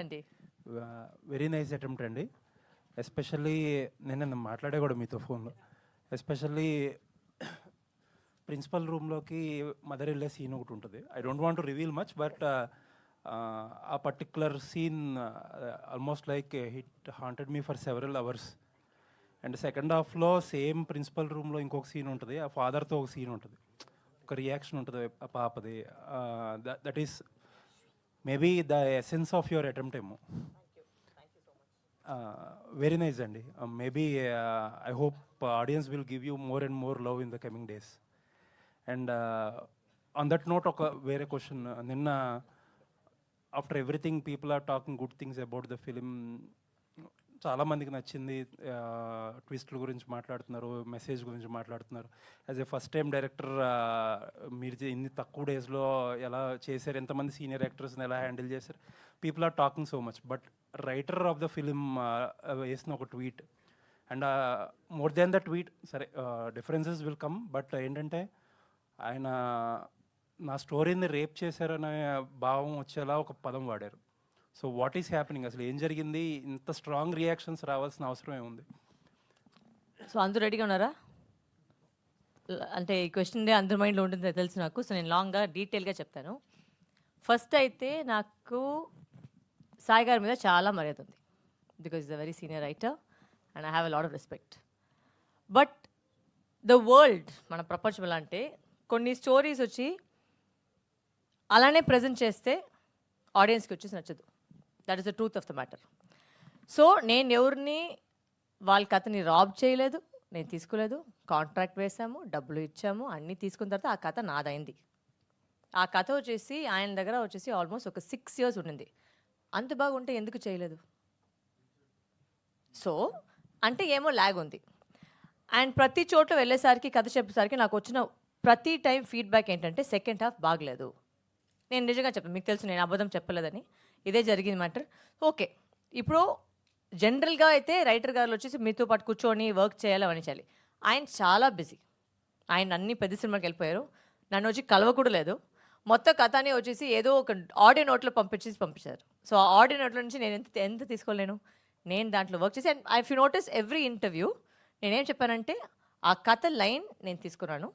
అండి. Very nice attempt అండి. Especially నేను మాట్లాడే కూడా మీతో ఫోన్లో. ఎస్పెషల్లీ ప్రిన్సిపల్ రూమ్లోకి మదర్ వెళ్ళే సీన్ ఒకటి ఉంటుంది. I don't want to reveal much, but ఆ particular scene almost like hit haunted me for several hours. And second హాఫ్లో సేమ్ ప్రిన్సిపల్ రూమ్లో ఇంకొక సీన్ ఉంటుంది. ఆ ఫాదర్తో ఒక సీన్ ఉంటుంది, ఒక రియాక్షన్ ఉంటుంది ఆ పాపది. That is maybe the essence of your attempt ఏమో. వెరీ నైస్ అండి. Maybe I hope audience will give you more and more love in the coming days. And on that note ఒక వేరే question. నిన్న after everything people are talking good things about the film. చాలామందికి నచ్చింది, ట్విస్ట్ల గురించి మాట్లాడుతున్నారు, message గురించి మాట్లాడుతున్నారు. As a first time director మీరు ఇన్ని తక్కువ డేస్లో ఎలా చేశారు, ఎంతమంది సీనియర్ యాక్టర్స్ని ఎలా హ్యాండిల్ చేశారు, people are talking so much. But writer of the film వేసిన ఒక tweet, and more than the tweet, సరే డిఫరెన్సెస్ విల్ కమ్, బట్ ఏంటంటే ఆయన నా స్టోరీని రేప్ చేశారనే భావం వచ్చేలా ఒక పదం వాడారు. సో వాట్ ఈస్ హ్యాపెనింగ్, అసలు ఏం జరిగింది, ఇంత స్ట్రాంగ్ రియాక్షన్స్ రావాల్సిన అవసరం ఏముంది? సో అందరూ రెడీగా ఉన్నారా? అంటే ఈ క్వశ్చన్ అందరి మైండ్లో ఉంటుందో తెలుసు నాకు. సో నేను లాంగ్గా డీటెయిల్గా చెప్తాను. ఫస్ట్ అయితే నాకు సాయి గారి మీద చాలా మర్యాద ఉంది, because is a very senior writer and I have a lot of respect. But the world, మన ప్రపంచం ఎలా అంటే కొన్ని స్టోరీస్ వచ్చి అలానే ప్రజెంట్ చేస్తే ఆడియన్స్కి వచ్చేసి నచ్చదు. That is the truth of the matter. So నేను ఎవరిని వాళ్ళ కథని రాబ్ చేయలేదు, నేను తీసుకోలేదు. కాంట్రాక్ట్ వేసాము, డబ్బులు ఇచ్చాము, అన్నీ తీసుకున్న తర్వాత ఆ కథ నాదైంది. ఆ కథ వచ్చేసి ఆయన దగ్గర వచ్చేసి ఆల్మోస్ట్ ఒక 6 years ఉండింది. అంత బాగుంటే ఎందుకు చేయలేదు? సో అంటే ఏమో ల్యాగ్ ఉంది. అండ్ ప్రతి చోట్ల వెళ్ళేసరికి కథ చెప్పేసరికి నాకు వచ్చిన ప్రతి టైం ఫీడ్బ్యాక్ ఏంటంటే సెకండ్ హాఫ్ బాగలేదు. నేను నిజంగా చెప్పాను, మీకు తెలుసు నేను అబద్ధం చెప్పలేదని. ఇదే జరిగింది మ్యాటర్. ఓకే, ఇప్పుడు జనరల్గా అయితే రైటర్ గారు వచ్చేసి మీతో పాటు కూర్చొని వర్క్ చేయాలి, అవన్నీ చేయాలి. ఆయన చాలా బిజీ, ఆయన అన్ని పెద్ద సినిమాకి వెళ్ళిపోయారు. నన్ను వచ్చి కలవ కూడా లేదు. మొత్తం కథని వచ్చేసి ఏదో ఒక ఆడియో నోట్లో పంపించారు. సో ఆ ఆడియో నోట్లో నుంచి నేను ఎంత తీసుకోలేను. నేను దాంట్లో వర్క్ చేసి, and I you notice every interview నేనేం చెప్పానంటే ఆ కథ లైన్ నేను తీసుకున్నాను,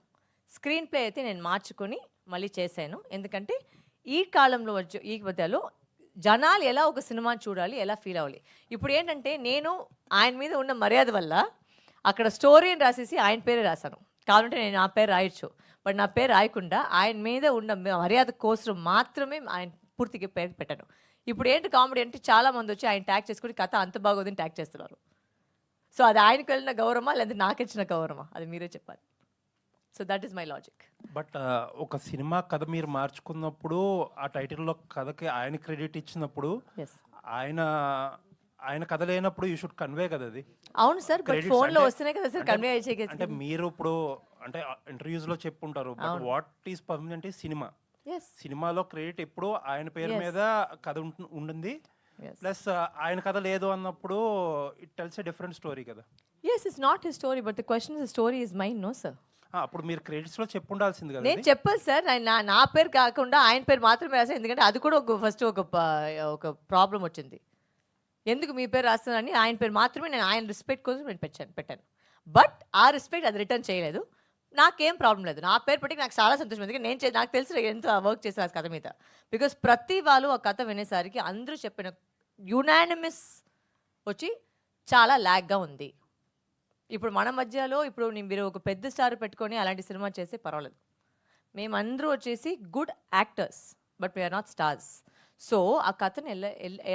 స్క్రీన్ ప్లే అయితే నేను మార్చుకొని మళ్ళీ చేశాను. ఎందుకంటే ఈ కాలంలో వచ్చే ఈ మధ్యలో జనాలు ఎలా ఒక సినిమా చూడాలి, ఎలా ఫీల్ అవ్వాలి. ఇప్పుడు ఏంటంటే నేను ఆయన మీద ఉన్న మర్యాద వల్ల అక్కడ స్టోరీని రాసేసి ఆయన పేరే రాశాను. కావాలంటే నేను నా పేరు రాయొచ్చు, బట్ నా పేరు రాయకుండా ఆయన మీద ఉన్న మర్యాద కోసం మాత్రమే ఆయన పూర్తిగా పేరు పెట్టాను. ఇప్పుడు ఏంటి కామెడీ అంటే చాలామంది వచ్చి ఆయన ట్యాగ్ చేసుకుని కథ అంత బాగోదని ట్యాగ్ చేస్తున్నారు. సో అది ఆయనకు వెళ్ళిన గౌరవమా లేదా నాకు ఇచ్చిన గౌరవమా, అది మీరే చెప్పాలి. So that is my logic. But ఒక సినిమా కథ మీరు మార్చుకున్నప్పుడు ఆ టైటిల్లో కథకి ఆయన క్రెడిట్ ఇచ్చినప్పుడు ఆయన కథ లేనప్పుడు యూ షుడ్ కన్వే కదా అది. అవును సార్, బట్ ఫోన్లో వస్తేనే కదా సార్ కన్వే అయ్యేది. అంటే మీరు ఇప్పుడు అంటే ఇంటర్వ్యూస్లో చెప్పుంటారు, but what is permanent is cinema. సినిమాలో క్రెడిట్ ఎప్పుడు ఆయన పేరు మీద కథ ఉంటుంది. ప్లస్ ఆయన కథ లేదు అన్నప్పుడు it tells a different story కదా. yes it's not his story, but the question is the story is mine, no sir. అప్పుడు మీరు క్రెడిట్స్లో చెప్పుండాల్సింది కదా. నేను చెప్పాను సార్, నా పేరు కాకుండా ఆయన పేరు మాత్రమే రాశాను. ఎందుకంటే అది కూడా ఫస్ట్ ఒక ప్రాబ్లం వచ్చింది. ఎందుకు మీ పేరు రాస్తానని ఆయన పేరు మాత్రమే, నేను ఆయన రెస్పెక్ట్ కోసం నేను పెట్టాను. బట్ ఆ రెస్పెక్ట్ అది రిటర్న్ చేయలేదు. నాకేం ప్రాబ్లం లేదు, నా పేరు పెట్టి నాకు చాలా సంతోషం. ఎందుకంటే నాకు తెలుసు ఎంత వర్క్ చేశాను ఆ కథ మీద. బికాస్ ప్రతి వాళ్ళు ఆ కథ వినేసరికి అందరూ చెప్పిన యునానిమస్ వచ్చి చాలా ల్యాగ్గా ఉంది. ఇప్పుడు మన మధ్యలో ఇప్పుడు మీరు ఒక పెద్ద స్టార్ పెట్టుకొని అలాంటి సినిమా చేస్తే పర్వాలేదు. మేమందరూ వచ్చేసి good actors, but we are not stars. So ఆ కథను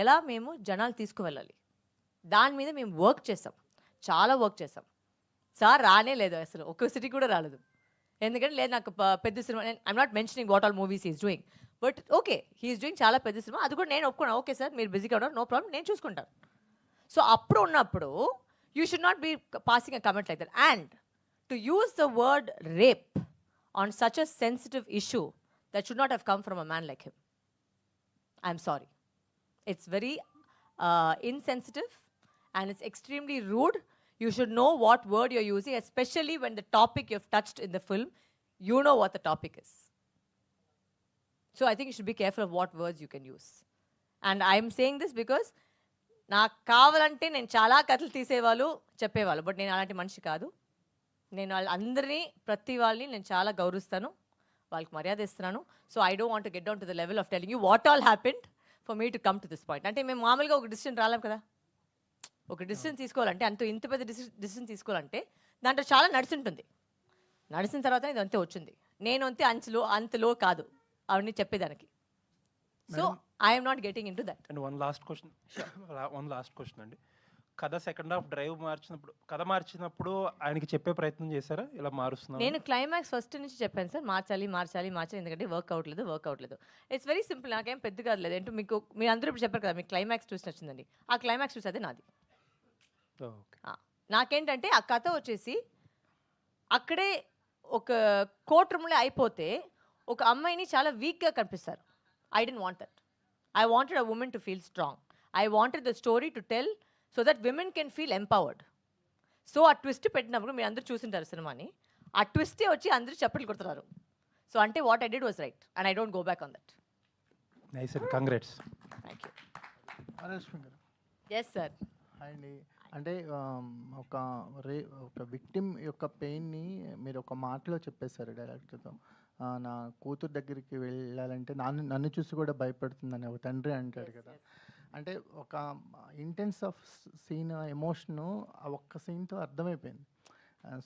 ఎలా మేము జనాలు తీసుకువెళ్ళాలి, దాని మీద మేము వర్క్ చేసాం, చాలా వర్క్ చేసాం. సార్ రానే లేదు, అసలు ఒక సిటీ కూడా రాలేదు. ఎందుకంటే లేదు నాకు పెద్ద సినిమా, I'm not mentioning what all movies is doing, but okay he is doing చాలా పెద్ద సినిమా, అది కూడా నేను ఒప్పుకున్నాను. ఓకే సార్ మీరు బిజీగా ఉన్నారు, నో ప్రాబ్లం, నేను చూసుకుంటాను. సో అప్పుడు ఉన్నప్పుడు you should not be passing a comment like that. And to use the word rape on such a sensitive issue, that should not have come from a man like him. I'm sorry. It's very insensitive and it's extremely rude. You should know what word you're using, especially when the topic you've touched in the film, you know what the topic is. So I think you should be careful of what words you can use. And I'm saying this because నాకు కావాలంటే నేను చాలా కథలు తీసేవాళ్ళు చెప్పేవాళ్ళు, but నేను అలాంటి మనిషి కాదు. నేను వాళ్ళందరినీ ప్రతి వాళ్ళని నేను చాలా గౌరవిస్తాను, వాళ్ళకి మర్యాద ఇస్తున్నాను. So I don't want to get down to the level of telling you what all happened for me to come to this point. అంటే మేము మామూలుగా ఒక డిసిషన్ రాలేం కదా, ఒక డిసిషన్ తీసుకోవాలంటే ఇంత పెద్ద డిసిషన్ తీసుకోవాలంటే దాంట్లో చాలా నడిచింటుంది. నడిచిన తర్వాత ఇది అంతే వచ్చింది. నేను అంతే అంతలో కాదు అవన్నీ చెప్పేదానికి. So I'm not getting in to that. And one last question అండి. కథ సెకండ్ హాఫ్ డ్రైవ్ మార్చినప్పుడు ఆయనకి చెప్పే ప్రయత్నం చేశారా ఇలా మారుస్తున్నాను? నేను క్లైమాక్స్ ఫస్ట్ నుంచి చెప్పాను సార్, మార్చాలి ఎందుకంటే వర్క్ అవ్వట్లేదు. ఇట్స్ వెరీ సింపుల్, నాకేం పెద్ద కాదు. ఏంటో మీరు అందరూ ఇప్పుడు చెప్పారు కదా మీకు క్లైమాక్స్ ట్విస్ట్ వచ్చిందండి, ఆ క్లైమాక్స్ ట్విస్ట్ అదే నాది. నాకేంటంటే ఆ కథ వచ్చేసి అక్కడే ఒక కోర్ట్ రూమ్లో అయిపోతే ఒక అమ్మాయిని చాలా వీక్గా కనిపిస్తారు. I don't want that. I wanted a women to feel strong. I wanted the story to tell so that women can feel empowered. So ఆ ట్విస్ట్ పెట్టినప్పుడు మీరు అందరూ చూసింటారు సినిమాని, ఆ ట్విస్టే వచ్చి అందరూ చప్పట్లు కొడుతున్నారు. సో అంటే what I did was right and I don't go back on that. Nice అండి, కంగ్రాట్స్. Thank you. అనలక్ష్మి గారు. Yes sir. అండి అంటే ఒక విక్టిమ్ యొక్క పెయిన్ని మీరు ఒక మాటలో చెప్పేశారు డైరెక్టర్తో. నా కూతురు దగ్గరికి వెళ్ళాలంటే నన్ను చూసి కూడా భయపడుతుందని ఒక తండ్రి అంటాడు కదా. అంటే ఒక ఇంటెన్స్ ఆఫ్ సీన్ ఎమోషను ఆ ఒక్క సీన్తో అర్థమైపోయింది.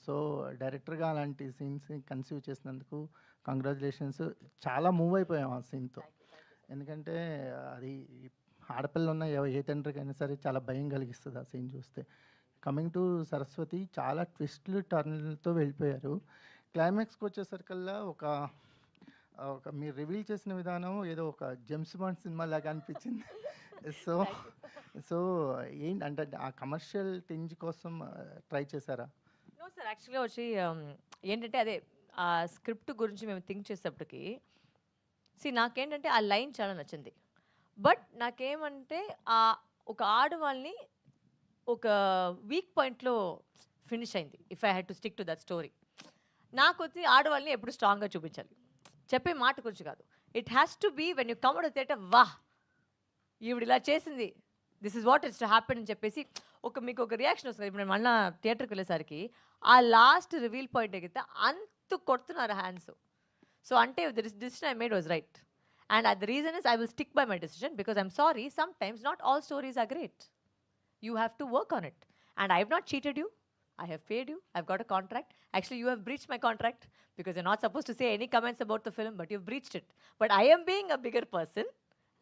సో డైరెక్టర్గా అలాంటి సీన్స్ కన్సీవ్ చేసినందుకు కంగ్రాచులేషన్స్. చాలా మూవ్ అయిపోయాం ఆ సీన్తో. ఎందుకంటే అది ఆడపిల్ల ఉన్న ఏ తండ్రికైనా సరే చాలా భయం కలిగిస్తుంది ఆ సీన్ చూస్తే. కమింగ్ టు సరస్వతి, చాలా ట్విస్ట్లు టర్న్లతో వెళ్ళిపోయారు. క్లైమాక్స్కి వచ్చేసరికల్లా ఒక మీరు రివీల్ చేసిన విధానం ఏదో ఒక జేమ్స్ బాండ్ సినిమా లాగా అనిపించింది. సో ఏంటంటే ఆ కమర్షియల్ టింజ్ కోసం ట్రై చేశారా? నో సార్, యాక్చువల్గా వచ్చి ఏంటంటే అదే ఆ స్క్రిప్ట్ గురించి మేము థింక్ చేసేటప్పటికి నాకేంటంటే ఆ లైన్ చాలా నచ్చింది. బట్ నాకేమంటే ఒక ఆడవాళ్ళని ఒక వీక్ పాయింట్లో ఫినిష్ అయింది. If I had to stick to that story, నాకు వచ్చి ఆడవాళ్ళని ఎప్పుడు స్ట్రాంగ్గా చూపించాలి, చెప్పే మాట గురించి కాదు. It has to be when you come out theatre, వాహ్ ఈవిడ ఇలా చేసింది, this is what it's to happen అని చెప్పేసి మీకు ఒక రియాక్షన్ వస్తుంది. ఇప్పుడు నేను మళ్ళీ థియేటర్కి వెళ్ళేసరికి ఆ లాస్ట్ రివీల్ పాయింట్ ఎగితే అంత కొడుతున్నారు హ్యాండ్స్. సో అంటే this decision I made was right. And the reason is I will stick by my decision because I'm sorry, sometimes not all stories are great. You have to work on it. And I have not cheated you. I have paid you. I've got a contract. Actually, you have breached my contract because you're not supposed to say any comments about the film, but you've breached it. But I am being a bigger person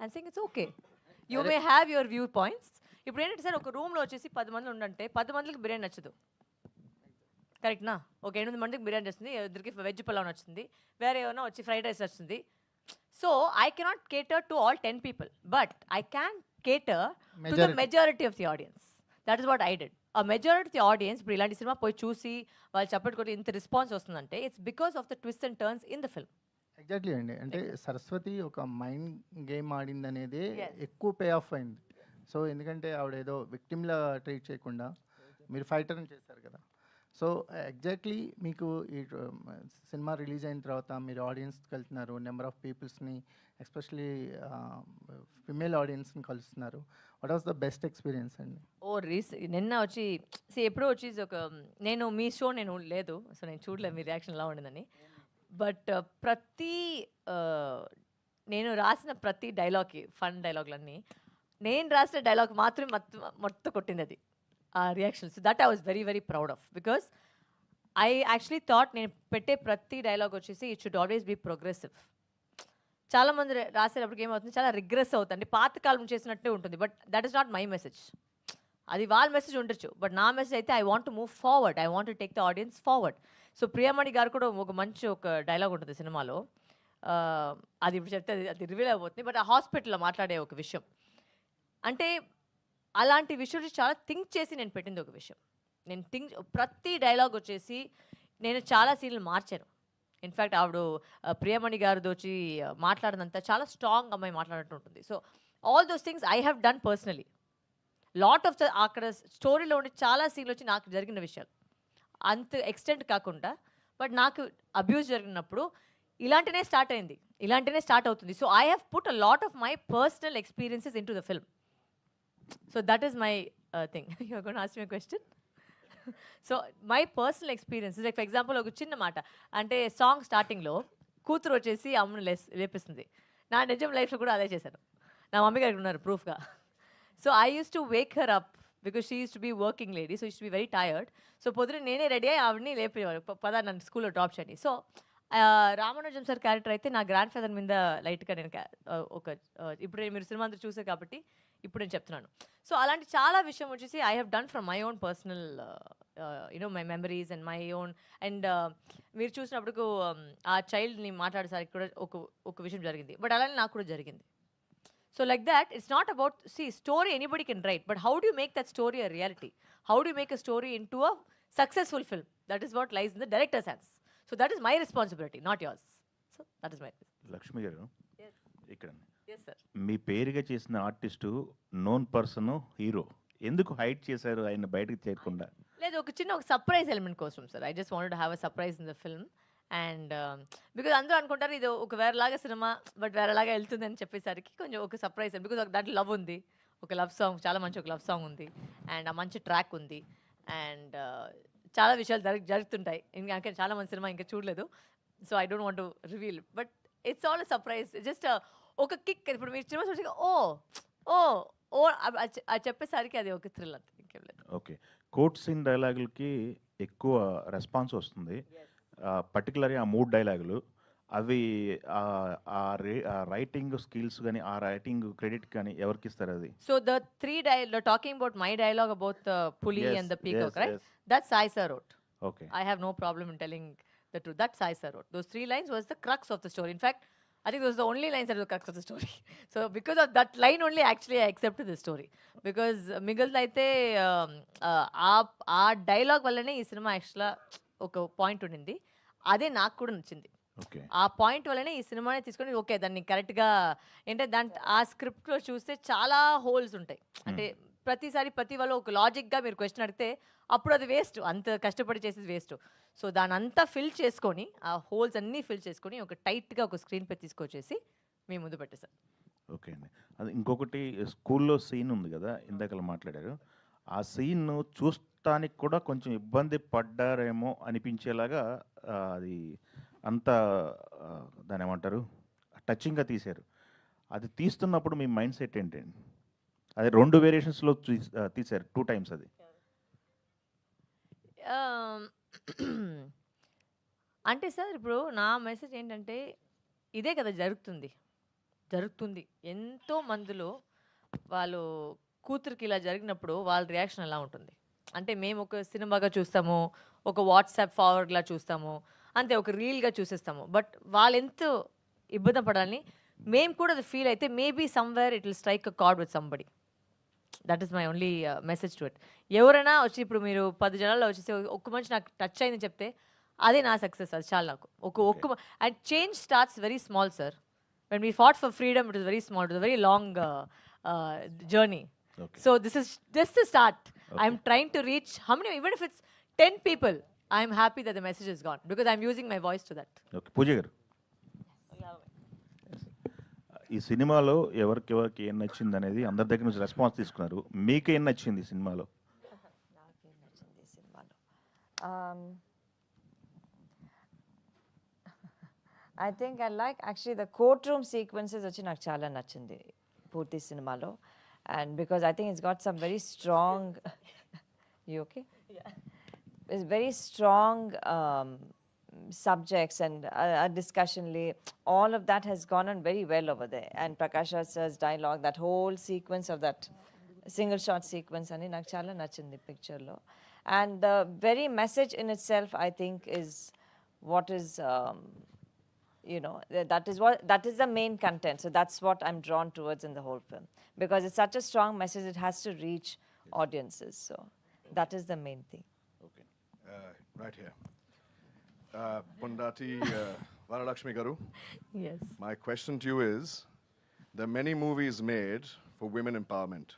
and saying it's okay. You may have your viewpoints. ఇప్పుడు ఏంటంటే sir ఒక రూమ్లో వచ్చేసి 10 మంది ఉండంటే 10 మందికి బిర్యానీ నచ్చదు, కరెక్ట్నా? ఒక 8 మందికి బిర్యానీ వస్తుంది, ఇద్దరికి వెజ్ పులావ్ నచ్చుతుంది, వేరే ఏమైనా వచ్చి ఫ్రైడ్ రైస్ వస్తుంది. So I cannot cater to all 10 people, but I can cater to the majority of the audience. That is what I did. A majority of the audience ఇప్పుడు ఇలాంటి సినిమా పోయి చూసి వాళ్ళు చప్పట్లు కొట్టి ఇంత రెస్పాన్స్ వస్తుందంటే it's because of the twist and turns in the film. Exactly అండి. అంటే సరస్వతి ఒక మైండ్ గేమ్ ఆడింది అనేది ఎక్కువ పే ఆఫ్ అయింది. సో ఎందుకంటే ఆవిడ ఏదో విక్టిమ్లా ట్రీట్ చేయకుండా మీరు ఫైటర్ని చేశారు కదా. సో ఎగ్జాక్ట్లీ మీకు ఈ సినిమా రిలీజ్ అయిన తర్వాత మీరు ఆడియన్స్కి వెళ్తున్నారు, నెంబర్ ఆఫ్ పీపుల్స్ని ఎస్పెషలీ ఫిమేల్ ఆడియన్స్ని కలుస్తున్నారు. What was the best experience అండి? నిన్న వచ్చి ఎప్పుడో వచ్చి నేను మీ షో నేను లేదు, సో నేను చూడలేదు మీ రియాక్షన్ ఎలా ఉండిందని. బట్ నేను రాసిన ప్రతి డైలాగ్కి ఫన్ డైలాగులన్నీ నేను రాసిన డైలాగ్ మాత్రమే మొత్తం కొట్టింది అది ఆ reactions. That I was very very proud of because I actually thought నేను పెట్టే ప్రతి డైలాగ్ వచ్చేసి it should always be progressive. చాలామంది రాసేటప్పటికి ఏమవుతుంది, చాలా రిగ్రెస్ అవుతుంది, పాతకాలం చేసినట్టే ఉంటుంది. But that is not my message. అది వాళ్ళ మెసేజ్ ఉండొచ్చు, బట్ నా మెసేజ్ అయితే I want to move forward, I want to take the audience forward. So Priyamani గారు కూడా ఒక డైలాగ్ ఉంటుంది సినిమాలో, అది ఇప్పుడు చెప్తే అది రివీల్ అయిపోతుంది. బట్ ఆ హాస్పిటల్లో మాట్లాడే ఒక విషయం అంటే అలాంటి విషయం చాలా థింక్ చేసి నేను పెట్టింది ఒక విషయం. నేను ప్రతి డైలాగ్ వచ్చేసి నేను చాలా సీన్లు మార్చాను. ఇన్ఫ్యాక్ట్ ఆవిడ ప్రియమణి గారిది వచ్చి మాట్లాడినంత చాలా స్ట్రాంగ్ అమ్మాయి మాట్లాడినట్టు ఉంటుంది. So all those things I have done personally. Lot of the అక్కడ స్టోరీలో ఉండే చాలా సీన్లు వచ్చి నాకు జరిగిన విషయాలు అంత ఎక్స్టెంట్ కాకుండా, బట్ నాకు అబ్యూస్ జరిగినప్పుడు ఇలాంటినే స్టార్ట్ అయింది, ఇలాంటినే స్టార్ట్ అవుతుంది. So I have put a lot of my personal experiences into the film. So that is my thing. You are gonna ask me question. So my personal experiences, like for example ఒక చిన్న మాట అంటే song స్టార్టింగ్లో కూతురు వచ్చేసి అమ్మను లేపిస్తుంది. నా నిజం లైఫ్లో కూడా అదే చేశాను. నా మమ్మీ గారు ఉన్నారు ప్రూఫ్గా. So I use to wake her up because she use to be working lady, so use to be very tired. So పొద్దున నేనే రెడీ అయ్యి ఆవిడని లేపేవాడు, పదా నన్ను స్కూల్లో డ్రాప్ చేయండి. సో రామానుజం సార్ క్యారెక్టర్ అయితే నా గ్రాండ్ ఫాదర్ మీద లైట్గా నేను ఒక ఇప్పుడు మీరు సినిమా అందరూ చూసారు కాబట్టి ఇప్పుడు నేను చెప్తున్నాను. సో అలాంటి చాలా విషయం వచ్చేసి I have done from my own personal you know my memories and my own. And మీరు చూసినప్పుడు ఆ చైల్డ్ని మాట్లాడేసరికి కూడా ఒక విషయం జరిగింది, బట్ అలానే నాకు కూడా జరిగింది. So like that, it's not about, see, story anybody can write, but how do you make that story a reality? How do you make a story into a successful film? That is what lies in the director's hands. So that is my responsibility, not yours. So that is my. Lakshmi గారు, Yes. ఇక్కడ Yes, sir. మీ పేరుగా చేసిన artist known person hero, ఎందుకు hide చేశారు ఆయన బయటకు చేయకుండా? లేదు, ఒక చిన్న సర్ప్రైజ్ ఎలిమెంట్ కోసం sir. I just wanted to have a surprise in the film. And because అందరూ అనుకుంటారు ఇది ఒక వేరేలాగా సినిమా బట్ వేరేలాగా వెళ్తుంది అని చెప్పేసరికి కొంచెం ఒక సర్ప్రైజ్. బికాజ్ దాంట్లో లవ్ ఉంది, ఒక లవ్ సాంగ్, చాలా మంచి ఒక లవ్ సాంగ్ ఉంది, అండ్ ఆ మంచి ట్రాక్ ఉంది, అండ్ చాలా విషయాలు జరుగుతుంటాయి. ఇంకా చాలా మంది సినిమా ఇంకా చూడలేదు, so I don't want to reveal, but it's all surprise. Just ఒక కిక్. ఇప్పుడు మీరు సినిమా చూసి ఓ ఓ ఓ అది చెప్పేసరికి అది ఒక థ్రిల్ అంతే, ఇంకేం లేదు. ఓకే, కోట్ సీన్ డైలాగులకి ఎక్కువ రెస్పాన్స్ వస్తుంది, పర్టికులర్గా ఆ 3 డైలాగులు. అవి ఆ రైటింగ్ స్కిల్స్ కానీ ఆ రైటింగ్ క్రెడిట్ కానీ ఎవరికి ఇస్తారు అది? So the 3 dialogue, talking about my dialogue about the pulley Yes, and the peacock, yes, right? yes. That's Sai sir wrote. Okay, I have no problem in telling the truth. That's Sai sir wrote. Those 3 lines was the crux of the story. In fact, I think those are the only lines that were the crux of the story. So because of that line only, actually I accepted the story. Because మిగిలిన అయితే ఆ dialogue వల్లనే ఈ cinema యాక్చువల్గా ఒక point ఉండింది, అదే నాకు కూడా నచ్చింది. ఓకే, ఆ పాయింట్ వల్లనే ఈ సినిమాని తీసుకొని ఓకే దాన్ని కరెక్ట్గా ఏంటంటే ఆ స్క్రిప్ట్లో చూస్తే చాలా హోల్స్ ఉంటాయి. అంటే ప్రతిసారి ప్రతి వాళ్ళు ఒక లాజిక్గా మీరు క్వశ్చన్ అడిగితే అప్పుడు అది వేస్ట్, అంత కష్టపడి చేసేది వేస్ట్. సో దాని అంతా ఫిల్ చేసుకొని ఆ హోల్స్ అన్నీ ఫిల్ చేసుకొని ఒక టైట్గా ఒక స్క్రీన్ పై తీసుకొచ్చేసి మీ ముందు పెట్టేశారు. ఓకే అండి. అది ఇంకొకటి స్కూల్లో సీన్ ఉంది కదా, ఇందాకలా మాట్లాడారు, ఆ సీన్ చూస్తానికి కూడా కొంచెం ఇబ్బంది పడ్డారేమో అనిపించేలాగా అది అంత దాని ఏమంటారు టచింగ్గా తీశారు. అది తీస్తున్నప్పుడు మీ మైండ్ సెట్ ఏంటండి? అది 2 వేరియేషన్స్లో తీశారు, 2 times అది. అంటే సార్ ఇప్పుడు నా మెసేజ్ ఏంటంటే ఇదే కదా జరుగుతుంది. ఎంతో మందిలో వాళ్ళు కూతురికి ఇలా జరిగినప్పుడు వాళ్ళ రియాక్షన్ ఎలా ఉంటుంది అంటే మేము ఒక సినిమాగా చూస్తాము, ఒక వాట్సాప్ ఫార్వర్డ్లా చూస్తాము, అంతే ఒక రీల్గా చూసేస్తాము. బట్ వాళ్ళు ఎంతో ఇబ్బంది పడాలని మేము కూడా అది ఫీల్ అయితే maybe somewhere it will strike a card with somebody. That is my only message to it. ఎవరైనా వచ్చి ఇప్పుడు మీరు 10 జనాల్లో వచ్చేసి ఒక్క మనిషి నాకు టచ్ అయిందని చెప్తే అదే నా సక్సెస్, అది చాలా నాకు. ఒక్క and change starts very small sir. When we fought for freedom it is very small, it is very long journey. Okay. So this is just the start. I'm trying to reach how many, even if it's 10 people, I'm happy that the message is gone because I'm using my voice to that. Okay, Pooja గారు, ఈ సినిమాలో ఎవరికి ఏం నచ్చింది అనేది అందరి దగ్గర నుంచి రెస్పాన్స్ తీసుకున్నారు, మీకు ఏం నచ్చింది ఈ సినిమాలో? I think I like actually the courtroom sequences వచ్చి నాకు చాలా నచ్చింది పూర్తి సినిమాలో. And because I think it's got some very strong you okay? Yeah. It's very strong subjects and a discussion all of that has gone on very well over there. And Prakash Raj sir's dialogue, that whole sequence of that single shot sequence ani నాకు చాలా నచ్చింది picture లో. And the very message in itself I think is what is you know, that is the main content. So that's what I'm drawn towards in the whole film, because it's such a strong message, it has to reach audiences. So that is the main thing. Okay, Right here. Pundati Varalakshmi Garu, Yes. my question to you is, there are many movies made for women empowerment.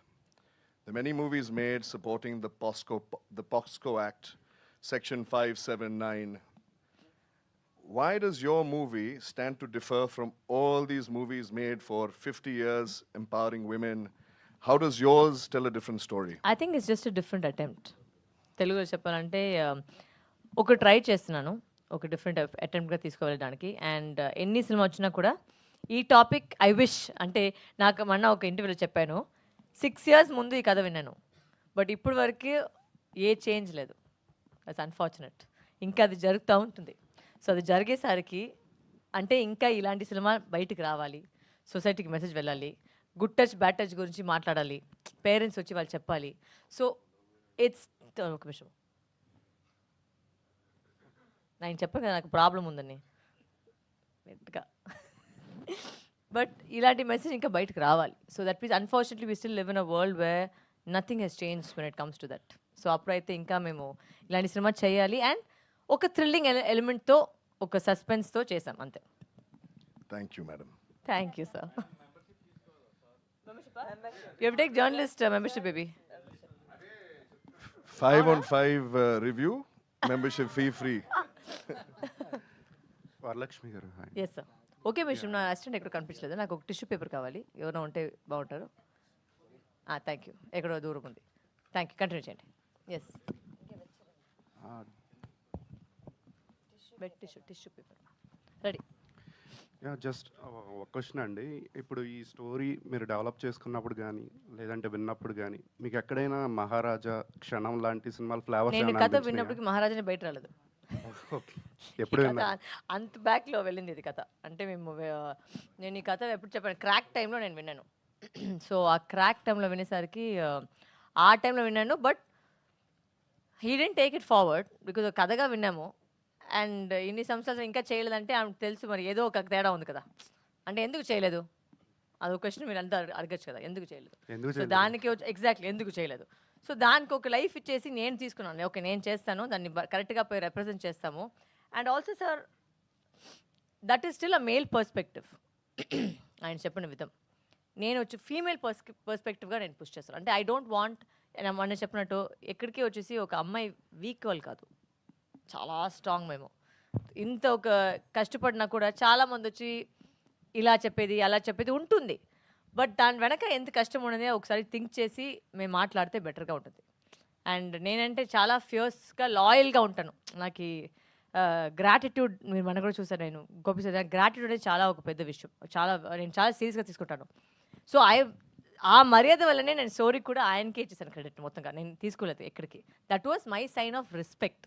There are many movies made supporting the POSCO Act, Section 579. why does your movie stand to differ from all these movies made for 50 years empowering women? How does yours tell a different story? I think it's just different attempt. తెలుగులో చెప్పాలంటే ఒక try చేస్తున్నాను, ఒక different అటెంప్ట్గా తీసుకువెళ్ళడానికి. And ఎన్ని cinema వచ్చినా కూడా ఈ టాపిక్ ఐ విష్ అంటే నాకు మొన్న ఒక ఇంటర్వ్యూలో చెప్పాను, 6 years ముందు ఈ కథ విన్నాను, బట్ ఇప్పుడు వరకు ఏ చేంజ్ లేదు. That's unfortunate. ఇంకా అది జరుగుతూ ఉంటుంది. సో అది జరిగేసరికి అంటే ఇంకా ఇలాంటి సినిమా బయటికి రావాలి, సొసైటీకి మెసేజ్ వెళ్ళాలి, గుడ్ టచ్ బ్యాడ్ టచ్ గురించి మాట్లాడాలి, పేరెంట్స్ వచ్చి వాళ్ళు చెప్పాలి. సో ఇట్స్ ఒక విషయం నేను చెప్పాను కదా నాకు ప్రాబ్లం ఉందని బట్ ఇలాంటి మెసేజ్ ఇంకా బయటకు రావాలి. So that means unfortunately we still live in a world where nothing has change when it comes to that. So అప్పుడైతే ఇంకా మేము ఇలాంటి సినిమా చేయాలి అండ్ ఒక థ్రిల్లింగ్ ఎలిమెంట్తో ఒక సస్పెన్స్తో చేసాం అంతే. Thank you, madam. Thank you sir. You take journalist membership baby. 5 on 5 review, membership fee free. Varalakshmi గారు హాయ్. Yes sir. ఓకే మిషన్ నా అసిస్టెంట్ ఎక్కడ కనిపించలేదు, నాకు ఒక టిష్యూ పేపర్ కావాలి, ఎవరైనా ఉంటే బాగుంటారు. థ్యాంక్ యూ, ఎక్కడో దూరం ఉంది. థ్యాంక్ యూ, కంటిన్యూ చేయండి. Yes bed tissue paper ready. Just ఒక క్వశ్చన్ అండి. ఇప్పుడు ఈ స్టోరీ మీరు డెవలప్ చేసుకున్నప్పుడు కానీ లేదంటే విన్నప్పుడు కానీ మీకు ఎక్కడైనా మహారాజా, క్షణం లాంటి సినిమాల ఫ్లేవర్స్ నేను కథ విన్నప్పటికి మహారాజాని బయట రాలేదు. ఎప్పుడు కథ అంత బ్యాక్లో వెళ్ళింది ఇది కథ. అంటే మేము నేను ఈ కథ ఎప్పుడు చెప్పాను, క్రాక్ టైంలో నేను విన్నాను. సో ఆ క్రాక్ టైంలో వినేసరికి ఆ టైంలో విన్నాను, but he didn't take it forward because కథగా విన్నాము. అండ్ ఇన్ని సంవత్సరాలు ఇంకా చేయలేదంటే ఆమెకు తెలుసు మరి ఏదో ఒక తేడా ఉంది కదా. అంటే ఎందుకు చేయలేదు అదొక క్వశ్చన్ మీరు అంతా అడగచ్చు కదా, ఎందుకు చేయలేదు. సో దానికి ఎగ్జాక్ట్లీ ఎందుకు చేయలేదు. సో దానికి ఒక లైఫ్ ఇచ్చేసి నేను తీసుకున్నాను, ఓకే నేను చేస్తాను, దాన్ని కరెక్ట్గా పోయి రిప్రజెంట్ చేస్తాము. And also sir that is still a male perspective. ఆయన చెప్పిన విధం నేను వచ్చి ఫీమేల్ పర్స్పెక్టివ్గా నేను పుష్ చేస్తాను. అంటే ఐ డోంట్ వాంట్ మొన్న చెప్పినట్టు ఎక్కడికి వచ్చేసి ఒక అమ్మాయి వీక్ వాళ్ళు కాదు, చాలా స్ట్రాంగ్. మేము ఇంత ఒక కష్టపడినా కూడా చాలామంది వచ్చి ఇలా చెప్పేది అలా చెప్పేది ఉంటుంది, బట్ దాని వెనక ఎంత కష్టం ఉన్నది ఒకసారి థింక్ చేసి మేము మాట్లాడితే బెటర్గా ఉంటుంది. అండ్ నేనంటే చాలా ఫియర్స్గా లాయల్గా ఉంటాను. నాకు గ్రాటిట్యూడ్ మీరు మన కూడా చూసాను, నేను గోపి సార్ గ్రాటిట్యూడ్ అనేది చాలా ఒక పెద్ద విషయం, నేను చాలా సీరియస్గా తీసుకుంటాను. సో ఆ మర్యాద వల్లనే నేను స్టోరీకి కూడా ఆయనకే ఇచ్చేసాను క్రెడిట్ మొత్తంగా, నేను తీసుకోలేదు ఎక్కడికి. That was my sign of respect.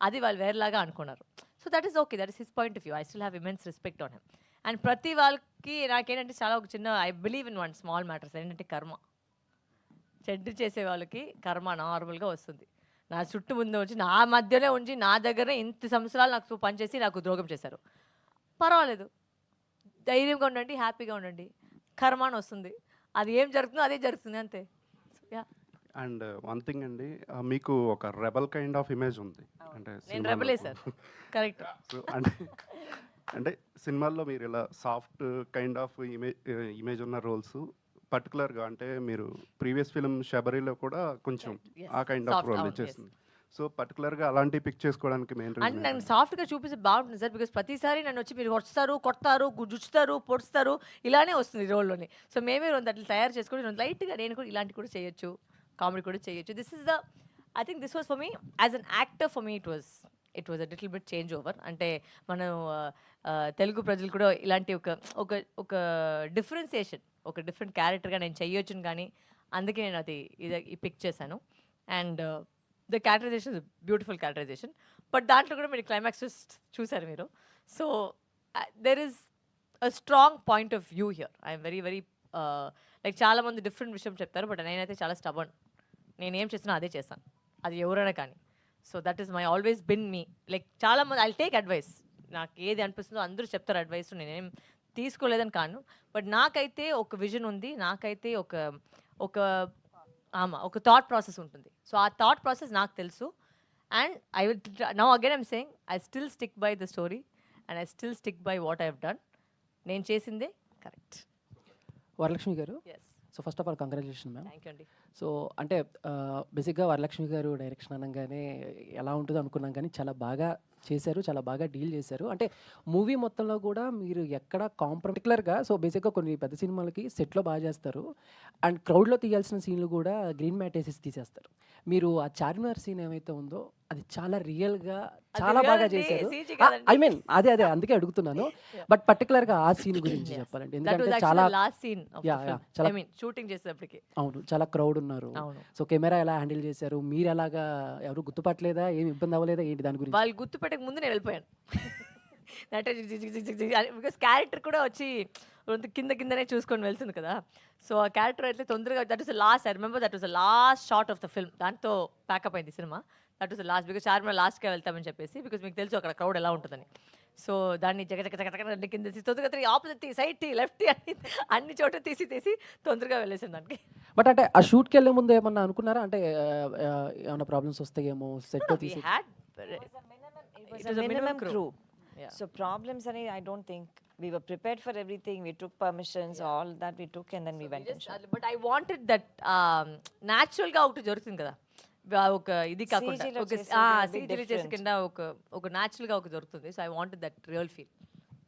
అది వాళ్ళు వేరేలాగా అనుకున్నారు. So that is okay, that is his point of view. I still have immense respect on him. And ప్రతి వాళ్ళకి నాకేంటంటే చాలా ఒక చిన్న I believe in one small matters, ఏంటంటే కర్మ. చెడ్డు చేసే వాళ్ళకి కర్మ నార్మల్గా వస్తుంది. నా చుట్టూ ముందు వచ్చి నా మధ్యలో ఉంచి నా దగ్గరనే ఇంత సంవత్సరాలు నాకు పనిచేసి నాకు ద్రోహం చేశారు. పర్వాలేదు, ధైర్యంగా ఉండండి, హ్యాపీగా ఉండండి, కర్మాని వస్తుంది, అది ఏం జరుగుతుందో అదే జరుగుతుంది అంతే. అండ్ వన్ థింగ్ అండి, మీకు ఒక రెబల్ కైండ్ ఆఫ్ ఇమేజ్ ఉంది. అంటే నేను రెబలే సార్, కరెక్ట్. సో అంటే సినిమాల్లో మీరు ఇలా సాఫ్ట్ కైండ్ ఆఫ్ ఇమేజ్ ఉన్న రోల్స్ పర్టికులర్గా, అంటే మీరు ప్రీవియస్ ఫిల్మ్ శబరిలో కూడా కొంచెం ఆ కైండ్ ఆఫ్ రోల్ చేస్తుంది. సో పర్టికులర్గా అలాంటి పిక్ చేసుకోవడానికి మెయిన్ అంటే రీజన్ నన్ను సాఫ్ట్గా చూపిస్తే బాగుంటుంది సార్, బికాస్ ప్రతిసారి నన్ను వచ్చి మీరు వస్తారు, కొడతారు, జుచ్చుతారు, పొడుస్తారు, ఇలానే వస్తుంది రోల్లోని. సో మేమే రెండు అట్లా తయారు చేసుకొని లైట్గా నేను కూడా ఇలాంటి కూడా చేయొచ్చు, కామెడీ కూడా చేయొచ్చు. This is the I think this was for me as an actor, for me it was a little bit change over. అంటే మనం తెలుగు ప్రజలు కూడా ఇలాంటి ఒక డిఫరెన్సియేషన్, ఒక డిఫరెంట్ క్యారెక్టర్గా నేను చెయ్యొచ్చును, కానీ అందుకే నేను అది ఈ పిక్ చేశాను. And the characterization is beautiful characterization, but దాంట్లో కూడా మీరు క్లైమాక్స్ చూసారు మీరు. So there is a strong point of view here. I'm very very like చాలామంది డిఫరెంట్ విషయం చెప్తారు, బట్ నేనైతే చాలా స్టబర్న్. నేనేం చేస్తున్నా అదే చేస్తాను, అది ఎవరైనా కానీ. So that is my always been me. Like చాలామంది ఐ టేక్ అడ్వైస్, నాకు ఏది అనిపిస్తుందో అందరూ చెప్తారు అడ్వైస్, నేనేం తీసుకోలేదని కాను. బట్ నాకైతే ఒక విజన్ ఉంది, నాకైతే ఒక థాట్ ప్రాసెస్ ఉంటుంది. సో ఆ థాట్ ప్రాసెస్ నాకు తెలుసు. And I will now again I'm saying I still stick by the story and I still stick by what I have done. నేను చేసిందే కరెక్ట్. వరలక్ష్మి గారు, yes, so first of all congratulation ma'am. Thank you అండి. So అంటే బేసిక్గా వరలక్ష్మి గారు direction అనగానే ఎలా ఉంటుందో అనుకున్నాం, కానీ చాలా బాగా చేశారు. చాలా బాగా డీల్ చేశారు. అంటే మూవీ మొత్తంలో కూడా మీరు ఎక్కడ పర్టిక్యులర్‌గా సో, బేసిక్‌గా కొన్ని పెద్ద సినిమాలకి సెట్‌లో బాగా చేస్తారు. అండ్ క్రౌడ్‌లో తీయాల్సిన సీన్‌లు కూడా గ్రీన్ మ్యాట్ ఏసేసి తీసేస్తారు. మీరు ఆ చార్మినార్ సీన్ ఏమైతే ఉందో అది చాలా రియల్‌గా చాలా real బాగా అండి, చేశారు. CG కాదండి. ఐ మీన్ అదే అందుకే అడుగుతున్నాను. బట్ పర్టిక్యులర్‌గా ఆ సీన్ గురించి చెప్పాలండి. దట్ ఎందుకంటే వాస్ చాలా actually last scene of the yeah! Film. చాలా ఐ మీన్ షూటింగ్ చేసేటప్పటికి. అవును. చాలా క్రౌడ్ ఉన్నారు. అవును. సో, కెమెరా ఎలా హ్యాండిల్ చేశారు? మీరెలాగా ఎవరు గుర్తుపట్టలేదా? ఏమి ఇబ్బంది అవ్వలేదా ఏంటి దాని గురించి? వాళ్ళు గుర్తుపెట్టక ముందు నేను వెళ్ళిపోయాను. అంటే బికాస్ క్యారెక్టర్ కూడా వచ్చి కిందనే చూసుకొని వెళ్తుంది కదా. సో ఆ క్యారెక్టర్ అయితే తొందరగా that was last. I remember that was the last shot of the film. దాంతో ప్యాకప్ అయింది cinema. That was the last because Charminar లాస్ట్‌కే వెళ్తామని చెప్పేసి. బికాస్ మీకు తెలుసు అక్కడ క్రౌడ్ ఎలా ఉంటుందని. సో దాన్ని జగ కింద తీసి తొందరగా తీసి ఆపోజిట్ తీ, సైడ్ తీ, లెఫ్ట్ తీ అన్ని చోట్ల తీసి తొందరగా వెళ్ళేసాను దానికి. బట్ అంటే ఆ షూట్‌కెళ్ళే ముందు ఏమన్నా అనుకున్నారా? అంటే ఏమన్నా ప్రాబ్లమ్స్ వస్తాయేమో సెట్‌లో We తీసి had It was it a was a minimum minimum crew. crew. Yeah. So problems, I don't think we were prepared for everything. We took permissions, all that we took, and then we went and shot. But I wanted that న్యాచురల్‌గా ఒకటి జరుగుతుంది కదా. ఒక ఇది కాకుండా CG లో ఒక చేసేది a bit సీజీలో different. చేసకుండా ఒక న్యాచురల్‌గా ఒక దొరుకుతుంది. So I wanted that real feel.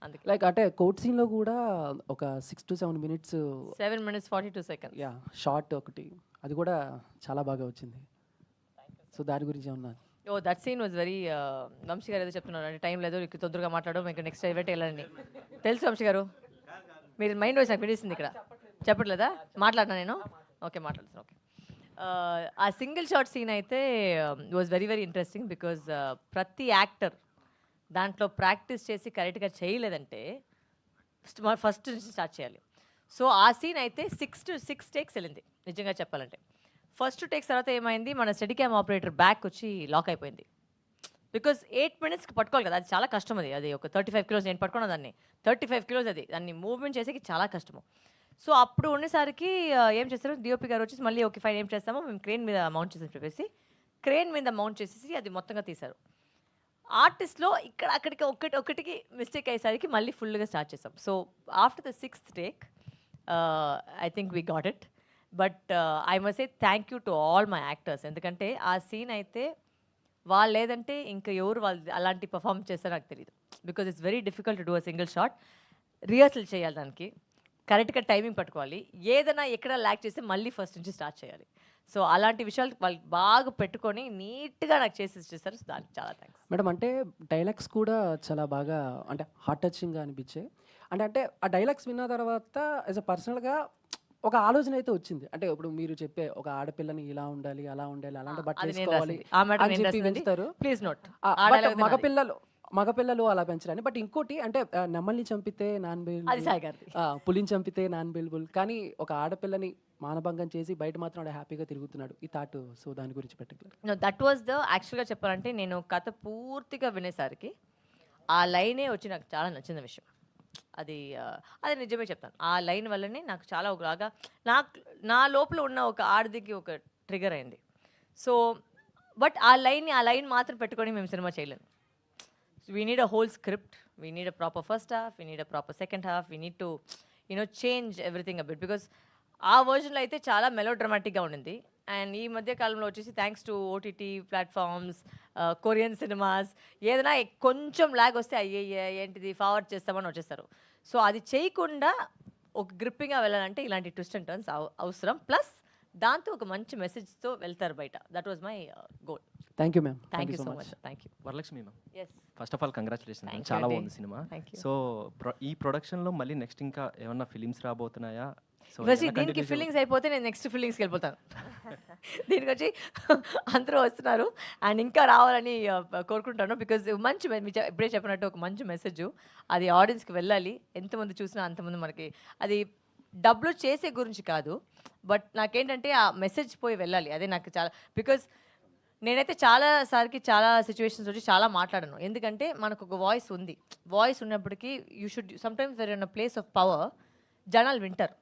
అందుకే లైక్ అంటే కోర్ట్ సీన్‌లో కూడా ఒక 6-7 minutes 7 minutes 42 seconds. Yeah! Shot ఒకటి. అది కూడా చాలా బాగా వచ్చింది. సో దాని గురించి ఏమన్నా? Oh! That scene was very Vamshi garu ఏదో చెప్తున్నారు. అంటే టైం లేదు నీకు తొందరగా మాట్లాడడం మీకు నెక్స్ట్ ఈవెంట్ వెళ్ళండి. తెలుసు వంశీ గారు. మీరు మైండ్ వాయిస్ నాకు వినిపిస్తుంది ఇక్కడ. చెప్పట్లేదా? మాట్లాడినా నేను? ఓకే మాట్లాడుతున్నాను. ఓకే. ఆ సింగిల్ షాట్ సీన్ అయితే was very very interesting because ప్రతి యాక్టర్ దాంట్లో ప్రాక్టీస్ చేసి కరెక్ట్గా చేయలేదంటే ఫస్ట్ నుంచి స్టార్ట్ చేయాలి. సో ఆ సీన్ అయితే 6 టేక్స్ వెళ్ళింది నిజంగా చెప్పాలంటే. ఫస్ట్ టేక్స్ తర్వాత ఏమైంది, మన స్టడీ క్యామ్ ఆపరేటర్ బ్యాక్ వచ్చి లాక్ అయిపోయింది. బికాజ్ 8 minutesకి పట్టుకోవాలి కదా, అది చాలా కష్టం. అది ఒక 35 kilos నేను పట్టుకున్న దాన్ని 35 kilos అది దాన్ని మూవ్మెంట్ చేసేకి చాలా కష్టము. సో అప్పుడు ఉండేసరికి ఏం చేస్తారు డిఓపి గారు వచ్చేసి మళ్ళీ ఓకే ఫైన్ ఏం చేస్తామో మేము క్రేన్ మీద మౌంట్ చేసి చెప్పేసి క్రేన్ మీద మౌంట్ చేసేసి అది మొత్తంగా తీశారు. ఆర్టిస్ట్లో ఇక్కడ అక్కడికి ఒకటికి మిస్టేక్ అయ్యేసరికి మళ్ళీ ఫుల్గా స్టార్ట్ చేసాం. So after the 6th take I think we got it. But I must say thank you to all my actors. ఎందుకంటే ఆ సీన్ అయితే వాళ్ళు లేదంటే ఇంకా ఎవరు వాళ్ళు అలాంటి పర్ఫామ్ చేస్తారో నాకు తెలియదు. Because it's very difficult to do a single shot. Rehearsal చేయాలి, దానికి కరెక్ట్గా టైమింగ్ పట్టుకోవాలి. ఏదైనా ఎక్కడ ల్యాక్ చేస్తే మళ్ళీ ఫస్ట్ నుంచి స్టార్ట్ చేయాలి. సో అలాంటి విషయాలు వాళ్ళు బాగా పెట్టుకొని నీట్గా నాకు చేసి ఇచ్చేస్తారు. దానికి చాలా థ్యాంక్స్ మేడం. అంటే డైలాగ్స్ కూడా చాలా బాగా అంటే హార్ట్ టచింగ్గా అనిపించాయి. అంటే ఆ డైలాగ్స్ విన్న తర్వాత యాజ్ అ పర్సనల్గా ఒక ఆలోచన అయితే వచ్చింది. అంటే ఇప్పుడు మీరు చెప్పే ఒక ఆడపిల్లని ఇలా ఉండాలి, అలా ఉండాలి, అలాంటి బట్టలు అది నేను వేసుకోవాలి రాసింది. ఆ మాట అని నేను చెప్పి రాసింది. పెంచుతారు. Please note. మగపిల్లలు అలా పెంచరని. బట్ ఇంకోటి అంటే నెమల్ని చంపితే నాన్ అది బెయిలబుల్, సాయి గారిది. పులిని చంపితే నాన్ బెయిలబుల్, కానీ ఒక ఆడపిల్లని మానభంగం చేసి బయట మాత్రం ఆడ హ్యాపీగా తిరుగుతున్నాడు ఈ థాట్. సో దాని గురించి పర్టికులర్ దట్ వాజ్ ద యాక్చువల్గా చెప్పాలంటే నేను కథ పూర్తిగా వినేసరికి ఆ లైనే వచ్చి నాకు చాలా నచ్చిన విషయం. అది అది నిజమే చెప్తాను. ఆ లైన్ వల్లనే నాకు చాలా ఒకలాగా నా లోపల ఉన్న ఒక ఆడదికి ఒక ట్రిగర్ అయింది. సో బట్ ఆ లైన్ మాత్రం పెట్టుకొని మేము సినిమా చేయలేము. We need a whole script. We need a proper first half. We need a proper second half. We need to, change everything a bit. Because ఆ వర్జన్లో అయితే చాలా మెలో డ్రామాటిక్గా ఉండింది. అండ్ ఈ మధ్య కాలంలో వచ్చేసి thanks to OTT platforms, Korean cinemas, ఏదైనా కొంచెం ల్యాగ్ వస్తే అయ్యే ఏంటిది ఫార్వర్డ్ చేస్తామని వచ్చేస్తారు. సో అది చేయకుండా ఒక గ్రిప్పింగ్గా వెళ్ళాలంటే ఇలాంటి ట్విస్ట్ అండ్ టర్న్స్ అవసరం. ప్లస్ దాంతో ఒక మంచి మెసేజ్తో వెళ్తారు బయట. That was my goal. Thank you ma'am. Thank you so much. Thank you. Varalakshmi ma'am, yes first of all congratulation. Thank you చాలా అండి. బాగుంది సినిమా. Thank you. సో ఈ ప్రొడక్షన్లో మళ్ళీ నెక్స్ట్ ఇంకా ఏమన్నా ఫిలిమ్స్ రాబోతున్నాయా? సో దీనికి ఫీలింగ్స్ అయిపోతే నేను నెక్స్ట్ ఫీలింగ్స్కి వెళ్ళిపోతాను. దీనికి వచ్చి అందరూ వస్తున్నారు అండ్ ఇంకా రావాలని కోరుకుంటాను. బికాజ్ మంచి ఇప్పుడే చెప్పినట్టు ఒక మంచి మెసేజ్ అది ఆడియన్స్కి వెళ్ళాలి. ఎంతమంది చూసినా అంతమంది మనకి అది డబ్బులు చేసే గురించి కాదు. బట్ నాకేంటంటే ఆ మెసేజ్ పోయి వెళ్ళాలి. అదే నాకు చాలా బికాజ్ నేనైతే చాలా సిచ్యువేషన్స్ వచ్చి చాలా మాట్లాడాను. ఎందుకంటే మనకు ఒక వాయిస్ ఉంది. వాయిస్ ఉన్నప్పటికీ you should sometimes there in a place of power జనాలు వింటారు.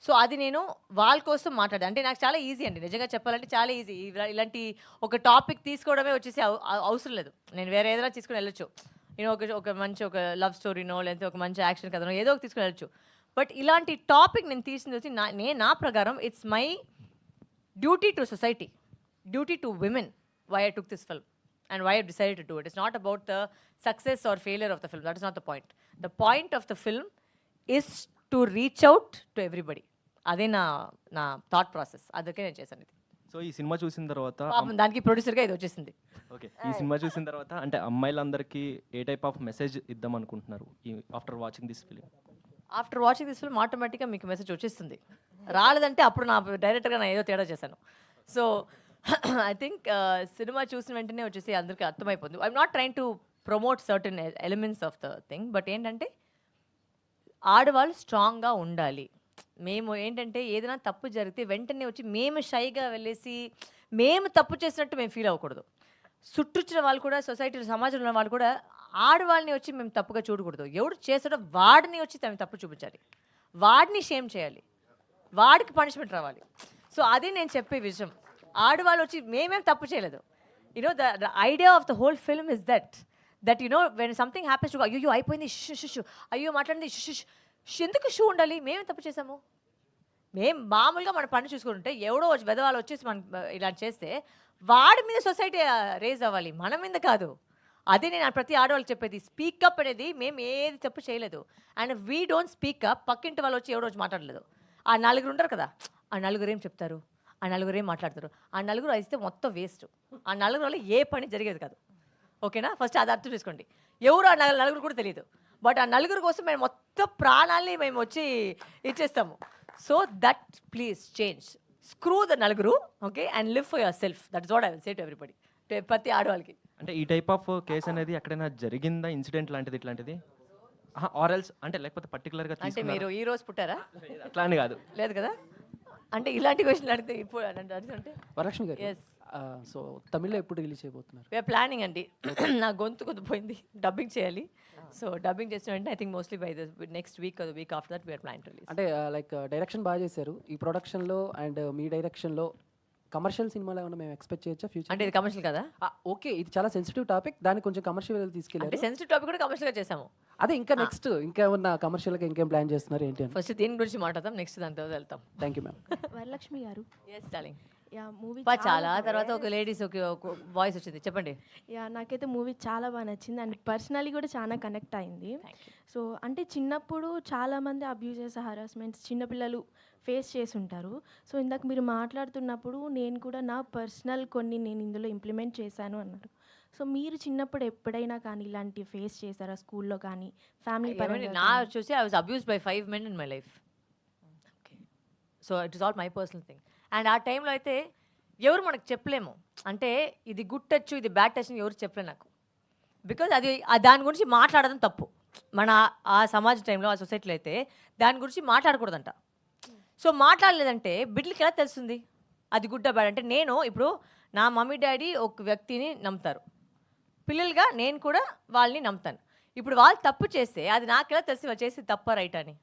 సో అది నేను వాళ్ళ కోసం మాట్లాడాను. అంటే నాకు చాలా ఈజీ అండి నిజంగా చెప్పాలంటే చాలా ఈజీ. ఇలాంటి ఒక టాపిక్ తీసుకోవడమే వచ్చేసి అవసరం లేదు. నేను వేరే ఏదైనా తీసుకుని వెళ్ళొచ్చు. ఒక మంచి ఒక లవ్ స్టోరీనో లేకపోతే ఒక మంచి యాక్షన్ కథనో ఏదో ఒక తీసుకుని వెళ్ళొచ్చు. బట్ ఇలాంటి టాపిక్ నేను తీసింది వచ్చి నా ప్రకారం it's my duty to society, duty to women why I took this film. and why I decided to do it. It's not about the success or failure of the film. That is not the point. The point of the film is to reach out to everybody. అదే నా thought process. అందుకే నేను చేశాను ఇది. So ఈ cinema చూసిన తర్వాత పాపం దానికి ప్రొడ్యూసర్గా ఇది వచ్చేసింది. ఓకే, ఈ సినిమా చూసిన తర్వాత అంటే అమ్మాయిలందరికీ ఏ టైప్ ఆఫ్ మెసేజ్ ఇద్దాం అనుకుంటున్నారు after watching this film? After watching this film ఆటోమేటిక్గా మీకు మెసేజ్ వచ్చేస్తుంది. రాలేదంటే అప్పుడు నా డైరెక్టర్గా నేను ఏదో తేడా చేశాను. సో ఐ థింక్ సినిమా చూసిన వెంటనే వచ్చేసి అందరికీ అర్థమైపోతుంది. I'm not train to promote certain elements of the thing, but ఏంటంటే ఆడవాళ్ళు స్ట్రాంగ్గా ఉండాలి. మేము ఏంటంటే ఏదైనా తప్పు జరిగితే వెంటనే వచ్చి మేము షైగా వెళ్ళేసి మేము తప్పు చేసినట్టు మేము ఫీల్ అవ్వకూడదు. చుట్టూచ్చిన వాళ్ళు కూడా, సొసైటీలో సమాజంలో ఉన్న వాళ్ళు కూడా ఆడవాళ్ళని వచ్చి మేము తప్పుగా చూడకూడదు. ఎవడు చేసాడో వాడిని వచ్చి తప్పు చూపించాలి, వాడిని షేమ్ చేయాలి, వాడికి పనిష్మెంట్ రావాలి. సో అది నేను చెప్పే విషయం. ఆడవాళ్ళు వచ్చి మేమేం తప్పు చేయలేదు. You know the idea of the whole film is that you know when something happens to అయ్యో అయిపోయింది షు అయ్యో మాట్లాడింది షు ఎందుకు షూ ఉండాలి? మేమేం తప్పు చేసాము? మేము మామూలుగా మన పని చూసుకుంటుంటే ఎవడో వచ్చి వెదవాళ్ళు వచ్చేసి మన ఇలా చేస్తే వాడి మీద సొసైటీ రేజ్ అవ్వాలి, మన మీద కాదు. అదే నేను ప్రతి ఆడవాళ్ళకి చెప్పేది. స్పీకప్ అనేది మేము ఏది తప్పు చేయలేదు. And we don't speak up. పక్కింటి వాళ్ళు వచ్చి ఎవడో వచ్చి మాట్లాడలేదు. ఆ నలుగురు ఉంటారు కదా, ఆ నలుగురు ఏం చెప్తారు, ఆ నలుగురు ఏం మాట్లాడతారు, ఆ నలుగురు అయితే మొత్తం వేస్ట్. ఆ నలుగురు వల్ల ఏ పని జరిగేది కాదు. ఓకేనా? ఫస్ట్ అది అర్థం చేసుకోండి. ఎవరు ఆ నలుగురు కూడా తెలియదు, బట్ ఆ నలుగురు కోసం మేము మొత్తం ప్రాణాలని మేము వచ్చి ఇచ్చేస్తాము. So that please change, screw the నలుగురు, okay, and live for yourself. That is what I will say to everybody, ప్రతి ఆడవాళ్ళకి. అంటే ఈ టైప్ ఆఫ్ కేసు అనేది ఎక్కడైనా జరిగిందా, ఇన్సిడెంట్ లాంటిది ఇట్లాంటిది? ఆర్ఎల్స్ అంటే లేకపోతే పర్టికులర్గా అంటే మీరు ఈ రోజు పుట్టారా? అట్లా అని కాదు. లేదు కదా. అంటే ఇలాంటి క్వశ్చన్ అడిగితే ఇప్పుడు అంటే వరలక్ష్మి గారు, ఎస్, సో తమిళ్లో ఎప్పుడు రిలీజ్ చేయబోతున్నారు? వీఆర్ ప్లానింగ్ అండి. నా గొంతు కొద్ది పోయింది, డబ్బింగ్ చేయాలి. సో డబ్బింగ్ చేసిన వెంటనే I think mostly by the next week or the week after that we are plan to release. అంటే లైక్ డైరెక్షన్ బాగా చేశారు ఈ ప్రొడక్షన్లో, అండ్ మీ డైరెక్షన్లో కమర్షియల్ సినిమాలు ఏమైనా మేము ఎక్స్పెక్ట్ చేయొచ్చా ఫ్యూచర్? అంటే ఇది కమర్షియల్ కదా? ఓకే, ఇది చాలా సెన్సిటివ్ టాపిక్, దాన్ని కొంచెం కమర్షియల్ అంటే తీసుకెళ్ళారు. సెన్సిటివ్ టాపిక్ కూడా కమర్షియల్గా చేసాము. అదే ఇంకా నెక్స్ట్ ఇంకా ఏమన్నా కమర్షియల్గా ఇంకేం ప్లాన్ చేస్తున్నారు ఏంటి అని? ఫస్ట్ దీని గురించి మాట్లాడతాం, నెక్స్ట్ దాని తర్వాత వెళ్తాం. Thank you ma'am. వరలక్ష్మి గారు, ఎస్ డార్లింగ్. యా మూవీ చాలా తర్వాత ఒక లేడీస్ ఒక వాయిస్ వచ్చింది, చెప్పండి. యా నాకైతే మూవీ చాలా బాగా నచ్చింది అండ్ పర్సనలీ కూడా చాలా కనెక్ట్ అయింది. సో అంటే చిన్నప్పుడు చాలామంది అబ్యూజెస్, హరాస్మెంట్స్ చిన్నపిల్లలు ఫేస్ చేసి ఉంటారు. సో ఇందాక మీరు మాట్లాడుతున్నప్పుడు నేను కూడా నా పర్సనల్ కొన్ని నేను ఇందులో ఇంప్లిమెంట్ చేశాను అన్నారు. సో మీరు చిన్నప్పుడు ఎప్పుడైనా కానీ ఇలాంటి ఫేస్ చేశారా, స్కూల్లో కానీ ఫ్యామిలీ పరంగా? నా చూసి I was abused by 5 men in my life. So it is all my personal thing. And ఆ టైంలో అయితే ఎవరు మనకు చెప్పలేము. అంటే ఇది గుడ్ టచ్, ఇది బ్యాడ్ టచ్ అని ఎవరు చెప్పలేము నాకు. బికాజ్ అది దాని గురించి మాట్లాడడం తప్పు. మన ఆ సమాజ టైంలో, ఆ సొసైటీలో అయితే దాని గురించి మాట్లాడకూడదంట. సో మాట్లాడలేదంటే బిడ్డలకి ఎలా తెలుస్తుంది అది గుడ్ బ్యాడ్? అంటే నేను ఇప్పుడు నా మమ్మీ డాడీ ఒక వ్యక్తిని నమ్ముతారు, పిల్లలుగా నేను కూడా వాళ్ళని నమ్ముతాను. ఇప్పుడు వాళ్ళు తప్పు చేస్తే అది నాకు ఎలా తెలిసి చేసి తప్ప రైట్ అని?